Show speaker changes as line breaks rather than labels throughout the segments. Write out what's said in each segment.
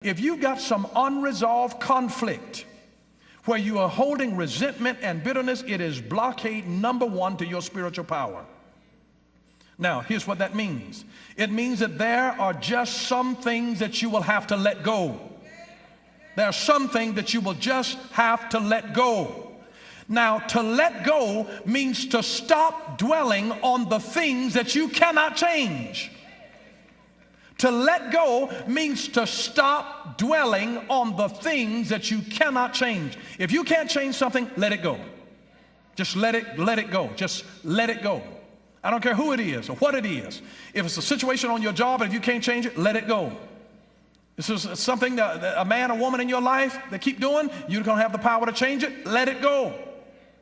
If you've got some unresolved conflict where you are holding resentment and bitterness, it is blockade number one to your spiritual power. Now, here's what that means. It means that there are just some things that you will have to let go. There are some things that you will just have to let go. Now, to let go means to stop dwelling on the things that you cannot change. To let go means to stop dwelling on the things that you cannot change. If you can't change something, let it go. Just let it go. Just let it go. I don't care who it is or what it is. If it's a situation on your job and if you can't change it, let it go. This is something that a man or woman in your life that keep doing, you're going to have the power to change it, let it go.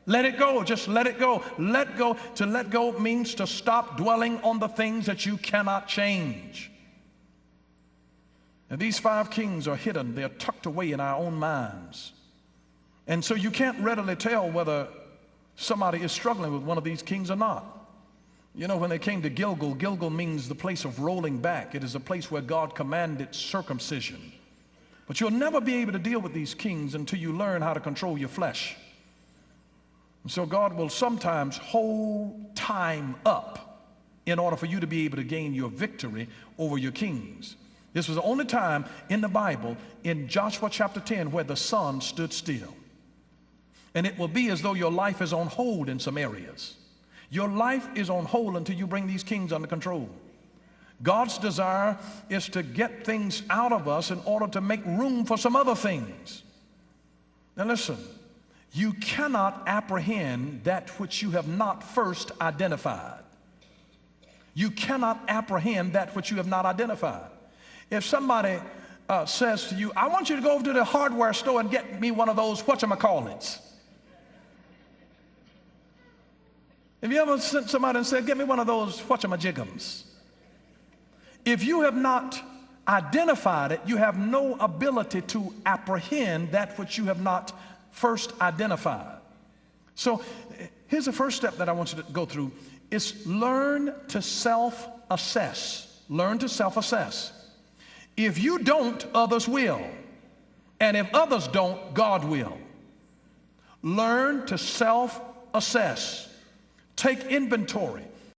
Let it go. Just let it go. Let go. To let go means to stop dwelling on the things that you cannot change. Now, these 5 kings are hidden. They're tucked away in our own minds. And so you can't readily tell whether somebody is struggling with one of these kings or not. You know, when they came to Gilgal, Gilgal means the place of rolling back. It is a place where God commanded circumcision. But you'll never be able to deal with these kings until you learn how to control your flesh. And so God will sometimes hold time up in order for you to be able to gain your victory over your kings. This was the only time in the Bible, in Joshua chapter 10, where the sun stood still. And it will be as though your life is on hold in some areas. Your life is on hold until you bring these kings under control. God's desire is to get things out of us in order to make room for some other things. Now listen, you cannot apprehend that which you have not first identified. You cannot apprehend that which you have not identified. If somebody says to you, I want you to go over to the hardware store and get me one of those whatchamacallits. Have you ever sent somebody and said, get me one of those whatchamajiggums? If you have not identified it, you have no ability to apprehend that which you have not first identified. So here's the first step that I want you to go through, is learn to self-assess. Learn to self-assess. If you don't, others will. And if others don't, God will. Learn to self-assess. Take inventory.